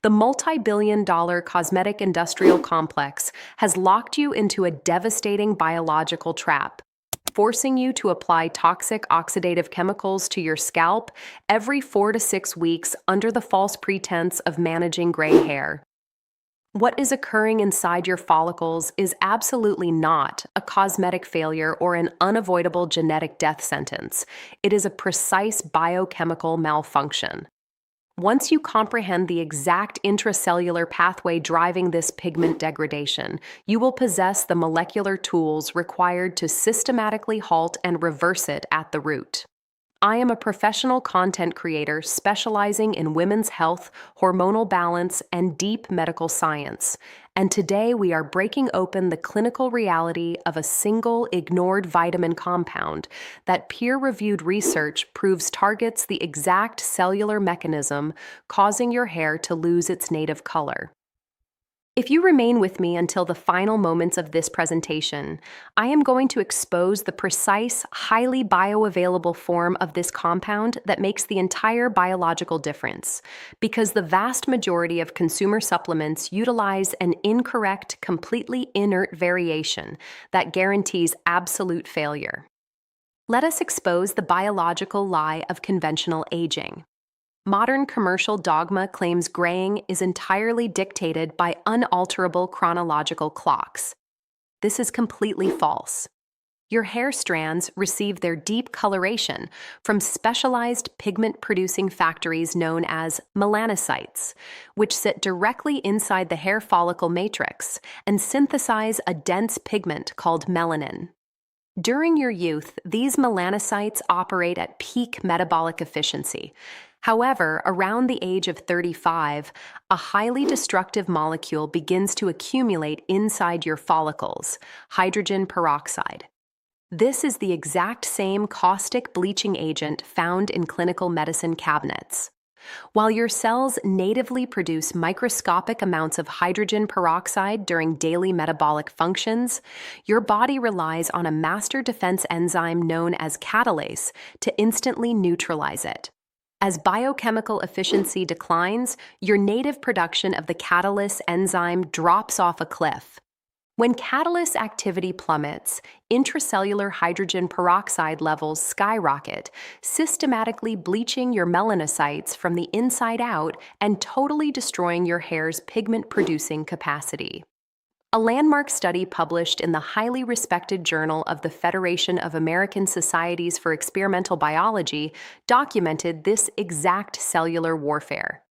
The multi-billion-dollar cosmetic industrial complex has locked you into a devastating biological trap, forcing you to apply toxic oxidative chemicals to your scalp every 4 to 6 weeks under the false pretense of managing gray hair. What is occurring inside your follicles is absolutely not a cosmetic failure or an unavoidable genetic death sentence. It is a precise biochemical malfunction. Once you comprehend the exact intracellular pathway driving this pigment degradation, you will possess the molecular tools required to systematically halt and reverse it at the root. I am a professional content creator specializing in women's health, hormonal balance, and deep medical science. And today we are breaking open the clinical reality of a single ignored vitamin compound that peer-reviewed research proves targets the exact cellular mechanism causing your hair to lose its native color. If you remain with me until the final moments of this presentation, I am going to expose the precise, highly bioavailable form of this compound that makes the entire biological difference, because the vast majority of consumer supplements utilize an incorrect, completely inert variation that guarantees absolute failure. Let us expose the biological lie of conventional aging. Modern commercial dogma claims graying is entirely dictated by unalterable chronological clocks. This is completely false. Your hair strands receive their deep coloration from specialized pigment-producing factories known as melanocytes, which sit directly inside the hair follicle matrix and synthesize a dense pigment called melanin. During your youth, these melanocytes operate at peak metabolic efficiency. However, around the age of 35, a highly destructive molecule begins to accumulate inside your follicles, hydrogen peroxide. This is the exact same caustic bleaching agent found in clinical medicine cabinets. While your cells natively produce microscopic amounts of hydrogen peroxide during daily metabolic functions, your body relies on a master defense enzyme known as catalase to instantly neutralize it. As biochemical efficiency declines, your native production of the catalase enzyme drops off a cliff. When catalase activity plummets, intracellular hydrogen peroxide levels skyrocket, systematically bleaching your melanocytes from the inside out and totally destroying your hair's pigment-producing capacity. A landmark study published in the highly respected Journal of the Federation of American Societies for Experimental Biology documented this exact cellular warfare.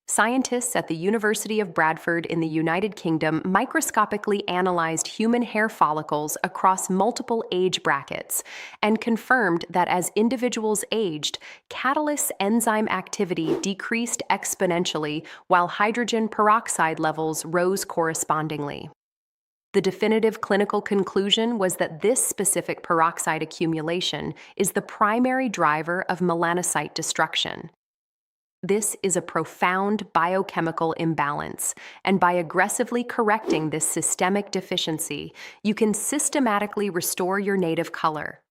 Scientists at the University of Bradford in the United Kingdom microscopically analyzed human hair follicles across multiple age brackets and confirmed that as individuals aged, catalase enzyme activity decreased exponentially while hydrogen peroxide levels rose correspondingly. The definitive clinical conclusion was that this specific peroxide accumulation is the primary driver of melanocyte destruction. This is a profound biochemical imbalance, and by aggressively correcting this systemic deficiency, you can systematically restore your native color.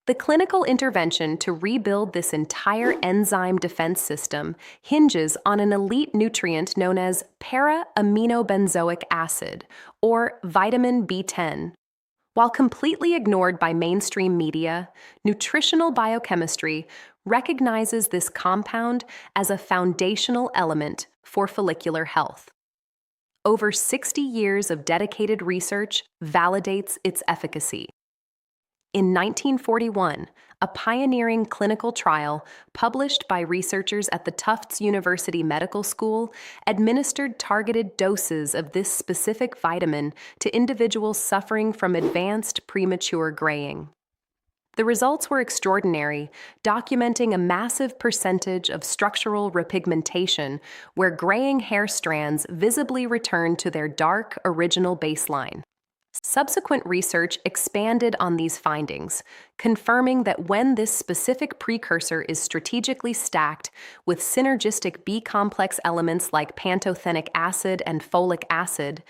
The clinical intervention to rebuild this entire enzyme defense system hinges on an elite nutrient known as para-aminobenzoic acid, or vitamin B10. While completely ignored by mainstream media, nutritional biochemistry recognizes this compound as a foundational element for follicular health. Over 60 years of dedicated research validates its efficacy. In 1941, a pioneering clinical trial published by researchers at the Tufts University Medical School administered targeted doses of this specific vitamin to individuals suffering from advanced premature graying. The results were extraordinary, documenting a massive percentage of structural repigmentation where graying hair strands visibly returned to their dark, original baseline. Subsequent research expanded on these findings, confirming that when this specific precursor is strategically stacked with synergistic B-complex elements like pantothenic acid and folic acid,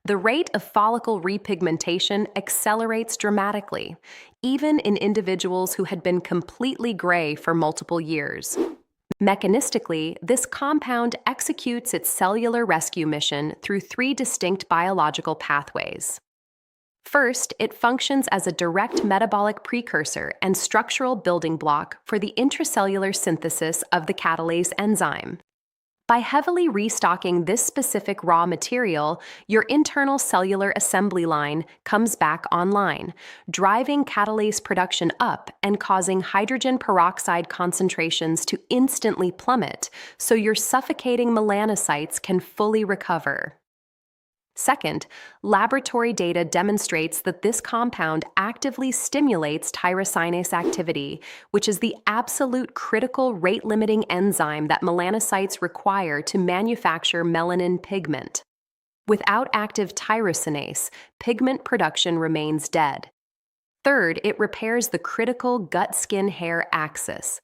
the rate of follicle repigmentation accelerates dramatically, even in individuals who had been completely gray for multiple years. Mechanistically, this compound executes its cellular rescue mission through three distinct biological pathways. First, it functions as a direct metabolic precursor and structural building block for the intracellular synthesis of the catalase enzyme. By heavily restocking this specific raw material, your internal cellular assembly line comes back online, driving catalase production up and causing hydrogen peroxide concentrations to instantly plummet so your suffocating melanocytes can fully recover. Second, laboratory data demonstrates that this compound actively stimulates tyrosinase activity, which is the absolute critical rate-limiting enzyme that melanocytes require to manufacture melanin pigment. Without active tyrosinase, pigment production remains dead. Third, it repairs the critical gut-skin-hair axis.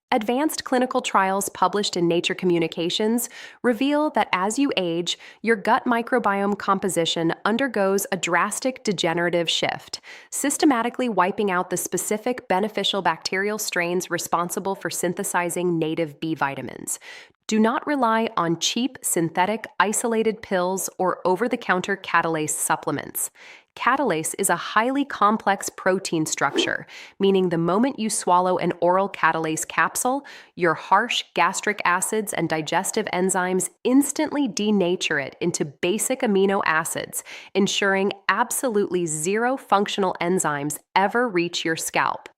Advanced clinical trials published in Nature Communications reveal that as you age, your gut microbiome composition undergoes a drastic degenerative shift, systematically wiping out the specific beneficial bacterial strains responsible for synthesizing native B vitamins. Do not rely on cheap, synthetic, isolated pills or over-the-counter catalase supplements. Catalase is a highly complex protein structure, meaning the moment you swallow an oral catalase capsule, your harsh gastric acids and digestive enzymes instantly denature it into basic amino acids, ensuring absolutely zero functional enzymes ever reach your scalp.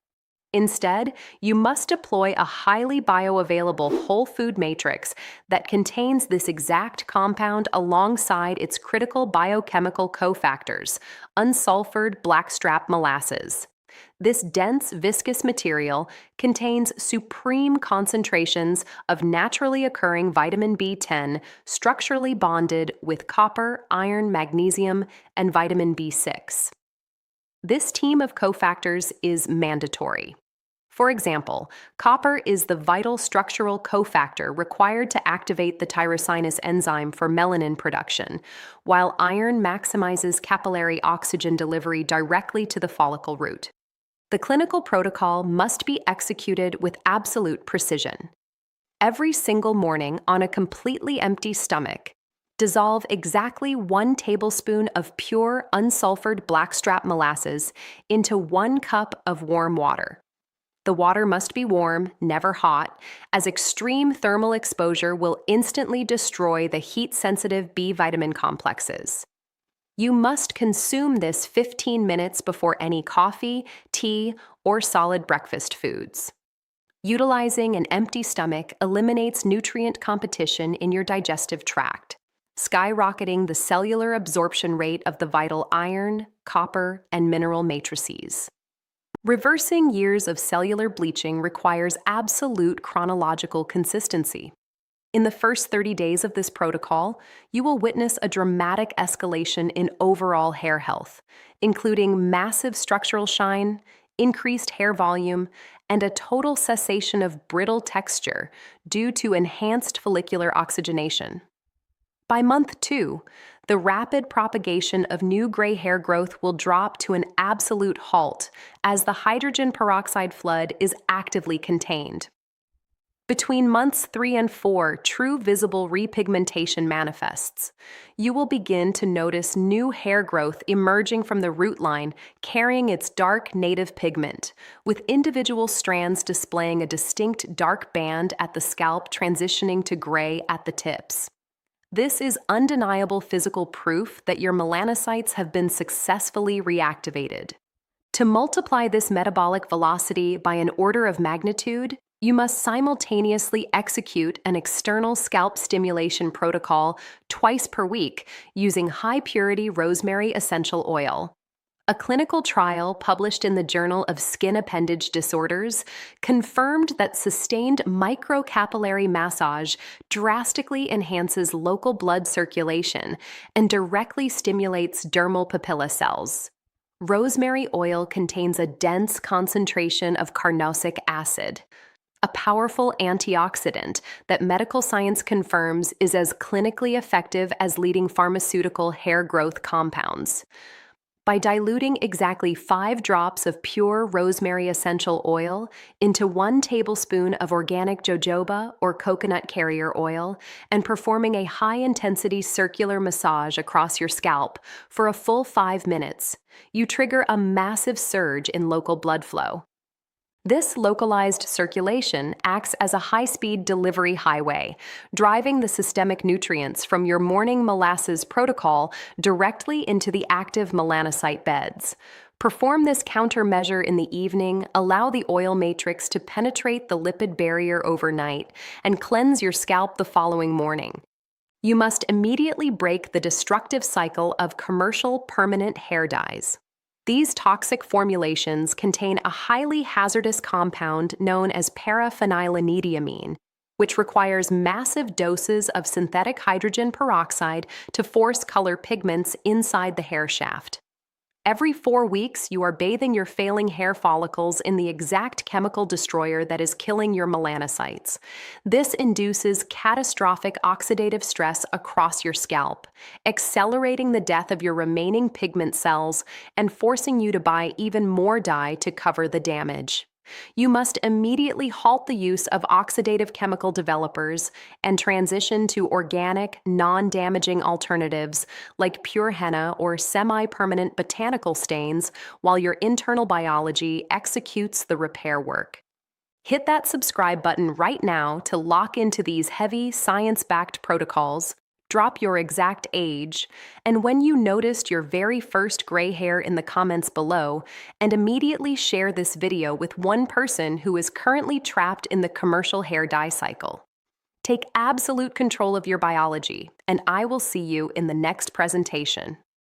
Instead, you must deploy a highly bioavailable whole food matrix that contains this exact compound alongside its critical biochemical cofactors, unsulfured blackstrap molasses. This dense, viscous material contains supreme concentrations of naturally occurring vitamin B10 structurally bonded with copper, iron, magnesium, and vitamin B6. This team of cofactors is mandatory. For example, copper is the vital structural cofactor required to activate the tyrosinase enzyme for melanin production, while iron maximizes capillary oxygen delivery directly to the follicle root. The clinical protocol must be executed with absolute precision. Every single morning on a completely empty stomach, dissolve exactly 1 tablespoon of pure, unsulfured blackstrap molasses into 1 cup of warm water. The water must be warm, never hot, as extreme thermal exposure will instantly destroy the heat-sensitive B vitamin complexes. You must consume this 15 minutes before any coffee, tea, or solid breakfast foods. Utilizing an empty stomach eliminates nutrient competition in your digestive tract, skyrocketing the cellular absorption rate of the vital iron, copper, and mineral matrices. Reversing years of cellular bleaching requires absolute chronological consistency. In the first 30 days of this protocol, you will witness a dramatic escalation in overall hair health, including massive structural shine, increased hair volume, and a total cessation of brittle texture due to enhanced follicular oxygenation. By month 2, the rapid propagation of new gray hair growth will drop to an absolute halt as the hydrogen peroxide flood is actively contained. Between months 3 and 4, true visible repigmentation manifests. You will begin to notice new hair growth emerging from the root line carrying its dark native pigment, with individual strands displaying a distinct dark band at the scalp transitioning to gray at the tips. This is undeniable physical proof that your melanocytes have been successfully reactivated. To multiply this metabolic velocity by an order of magnitude, you must simultaneously execute an external scalp stimulation protocol twice per week using high-purity rosemary essential oil. A clinical trial published in the Journal of Skin Appendage Disorders confirmed that sustained microcapillary massage drastically enhances local blood circulation and directly stimulates dermal papilla cells. Rosemary oil contains a dense concentration of carnosic acid, a powerful antioxidant that medical science confirms is as clinically effective as leading pharmaceutical hair growth compounds. by diluting exactly 5 drops of pure rosemary essential oil into 1 tablespoon of organic jojoba or coconut carrier oil and performing a high-intensity circular massage across your scalp for a full 5 minutes. You trigger a massive surge in local blood flow. This localized circulation acts as a high-speed delivery highway, driving the systemic nutrients from your morning molasses protocol directly into the active melanocyte beds. Perform this countermeasure in the evening, allow the oil matrix to penetrate the lipid barrier overnight, and cleanse your scalp the following morning. You must immediately break the destructive cycle of commercial permanent hair dyes. These toxic formulations contain a highly hazardous compound known as paraphenylenediamine, which requires massive doses of synthetic hydrogen peroxide to force color pigments inside the hair shaft. Every 4 weeks, you are bathing your failing hair follicles in the exact chemical destroyer that is killing your melanocytes. This induces catastrophic oxidative stress across your scalp, accelerating the death of your remaining pigment cells and forcing you to buy even more dye to cover the damage. You must immediately halt the use of oxidative chemical developers and transition to organic, non-damaging alternatives like pure henna or semi-permanent botanical stains while your internal biology executes the repair work. Hit that subscribe button right now to lock into these heavy, science-backed protocols. Drop your exact age, and when you noticed your very first gray hair in the comments below, and immediately share this video with one person who is currently trapped in the commercial hair dye cycle. Take absolute control of your biology, and I will see you in the next presentation.